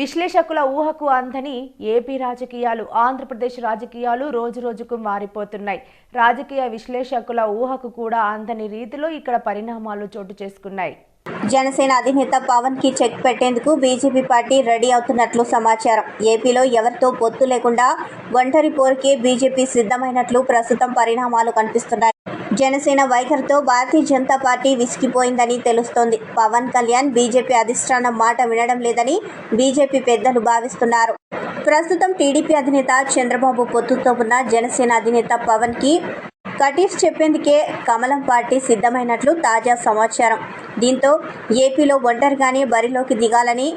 విశ్లేషకుల ఊహకు అందని ఏపీ రాజకీయాలు, ఆంధ్రప్రదేశ్ రాజకీయాలు రోజురోజుకు మారిపోతున్నాయి. రాజకీయ విశ్లేషకుల ఊహకు కూడా అందని రీతిలో ఇక్కడ పరిణామాలు చోటు చేసుకున్నాయి. జనసేన అధినేత పవన్ కి చెక్ పెట్టేందుకు బీజేపీ పార్టీ రెడీ అవుతున్నట్లు సమాచారం. ఏపీలో ఎవరితో పొత్తు లేకుండా ఒంటరి పోరుకే బీజేపీ సిద్ధమైనట్లు ప్రస్తుతం పరిణామాలు కనిపిస్తున్నాయి. జనసేన వైఖరితో భారతీయ జనతా పార్టీ విసిగిపోయిందని తెలుస్తోంది. పవన్ కళ్యాణ్ బీజేపీ అధిష్టానం మాట వినడం లేదని బీజేపీ పెద్దలు భావిస్తున్నారు. ప్రస్తుతం టీడీపీ అధినేత చంద్రబాబు పొత్తుతో ఉన్న జనసేన అధినేత పవన్ కి కటీఫ్ చెప్పేందుకే కమలం పార్టీ సిద్ధమైనట్లు తాజా సమాచారం. దీంతో ఏపీలో ఒంటరిగానే బరిలోకి దిగాలని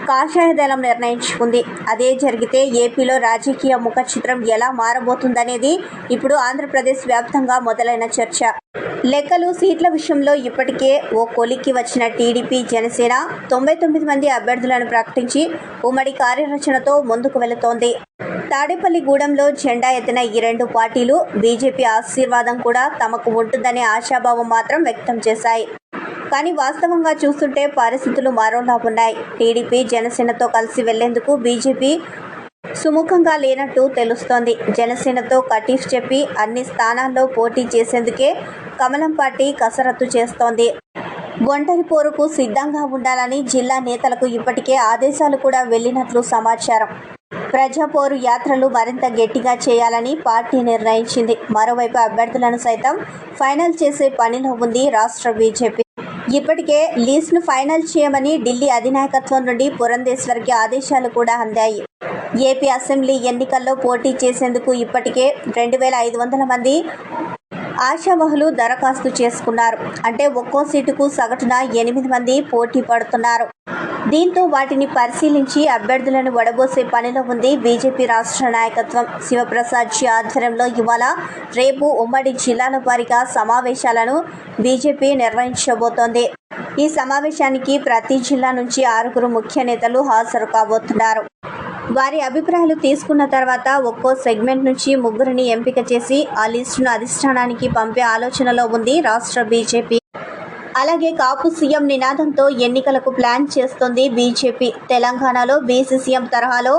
కాషాయ దళం నిర్ణయించుకుంది. అదే జరిగితే ఏపీలో రాజకీయ ముఖ చిత్రం ఎలా మారబోతుందనేది ఇప్పుడు ఆంధ్రప్రదేశ్ వ్యాప్తంగా మొదలైన చర్చ. లెక్కలు, సీట్ల విషయంలో ఇప్పటికే ఓ కొలిక్కి వచ్చిన టీడీపీ, జనసేన 99 మంది అభ్యర్థులను ప్రకటించి ఉమ్మడి కార్యాచరణతో ముందుకు వెళుతోంది. తాడేపల్లిగూడెంలో జెండా ఎత్తిన ఈ రెండు పార్టీలు బీజేపీ ఆశీర్వాదం కూడా తమకు ఉంటుందనే ఆశాభావం మాత్రం వ్యక్తం చేశాయి. కానీ వాస్తవంగా చూస్తుంటే పరిస్థితులు మరోలా ఉన్నాయి. టీడీపీ, జనసేనతో కలిసి వెళ్లేందుకు బీజేపీ సుముఖంగా లేనట్టు తెలుస్తోంది. జనసేనతో కటీఫ్ చెప్పి అన్ని స్థానాల్లో పోటీ చేసేందుకే కమలం పార్టీ కసరత్తు చేస్తోంది. ఒంటరి పోరుకు సిద్ధంగా ఉండాలని జిల్లా నేతలకు ఇప్పటికే ఆదేశాలు కూడా వెళ్లినట్లు సమాచారం. ప్రజాపోరు యాత్రలు మరింత గట్టిగా చేయాలని పార్టీ నిర్ణయించింది. మరోవైపు అభ్యర్థులను సైతం ఫైనల్ చేసే పనిలో ఉంది రాష్ట్ర బీజేపీ. ఇప్పటికే లీస్ట్ను ఫైనల్ చేయమని ఢిల్లీ అధినాయకత్వం నుండి పురంధేశ్వర్కి ఆదేశాలు కూడా అందాయి. ఏపీ అసెంబ్లీ ఎన్నికల్లో పోటీ చేసేందుకు ఇప్పటికే 2500 మంది ఆశావహులు దరఖాస్తు చేసుకున్నారు. అంటే ఒక్కో సీటుకు సగటున 8 మంది పోటీ పడుతున్నారు. దీంతో వాటిని పరిశీలించి అభ్యర్థులను వడబోసే పనిలో ఉంది బీజేపీ రాష్ట్ర నాయకత్వం. శివప్రసాద్ జీ ఆధ్వర్యంలో ఇవాళ, రేపు ఉమ్మడి జిల్లాల వారీగా సమావేశాలను బీజేపీ నిర్వహించబోతోంది. ఈ సమావేశానికి ప్రతి జిల్లా నుంచి 6 ముఖ్య నేతలు హాజరు కాబోతున్నారు. వారి అభిప్రాయాలు తీసుకున్న తర్వాత ఒక్కో సెగ్మెంట్ నుంచి 3 ఎంపిక చేసి ఆ లిస్టును అధిష్టానానికి పంపే ఆలోచనలో ఉంది రాష్ట్ర బీజేపీ. అలాగే కాపు సీఎం నినాదంతో ఎన్నికలకు ప్లాన్ చేస్తోంది బీజేపీ. తెలంగాణలో బీసీ సీఎం తరహాలో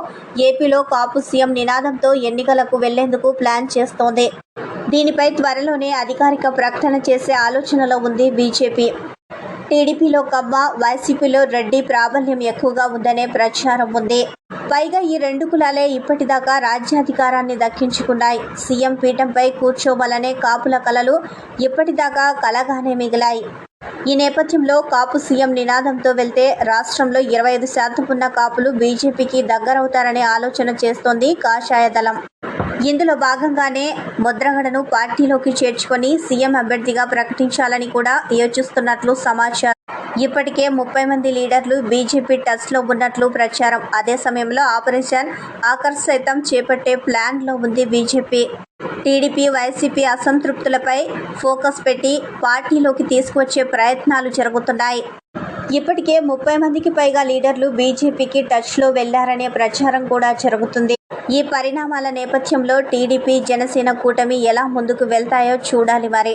ఏపీలో కాపు సీఎం నినాదంతో ఎన్నికలకు వెళ్లేందుకు ప్లాన్ చేస్తోంది. దీనిపై త్వరలోనే అధికారిక ప్రకటన చేసే ఆలోచనలో ఉంది బీజేపీ. టీడీపీలో కమ్మ, వైసీపీలో రెడ్డి ప్రాబల్యం ఎక్కువగా ఉందనే ప్రచారం ఉంది. పైగా ఈ రెండు కులాలే ఇప్పటిదాకా రాజ్యాధికారాన్ని దక్కించుకున్నాయి. సీఎం పీఠంపై కూర్చోవాలనే కాపుల కలలు ఇప్పటిదాకా కలగానే మిగిలాయి. ఈ నేపథ్యంలో కాపు సీఎం నినాదంతో వెళ్తే రాష్ట్రంలో 25% ఉన్న కాపులు బీజేపీకి దగ్గరవుతారనే ఆలోచన చేస్తోంది కాషాయ దళం. ఇందులో భాగంగానే ముద్రగడను పార్టీలోకి చేర్చుకొని సీఎం అభ్యర్థిగా ప్రకటించాలని కూడా యోచిస్తున్నట్లు సమాచారం. ఇప్పటికే 30 మంది లీడర్లు బీజేపీ టచ్లో ఉన్నట్లు ప్రచారం. అదే సమయంలో ఆపరేషన్ ఆకర్ష్ సైతం చేపట్టే ప్లాన్లో ఉంది బీజేపీ. టీడీపీ, వైసీపీ అసంతృప్తులపై ఫోకస్ పెట్టి పార్టీలోకి తీసుకువచ్చే ప్రయత్నాలు జరుగుతున్నాయి. ఇప్పటికే 30 మందికి పైగా లీడర్లు బీజేపీకి టచ్లో వెళ్లారనే ప్రచారం కూడా జరుగుతుంది. ఈ పరిణామాల నేపథ్యంలో టీడీపీ, జనసేన కూటమి ఎలా ముందుకు వెళ్తాయో చూడాలి మరి.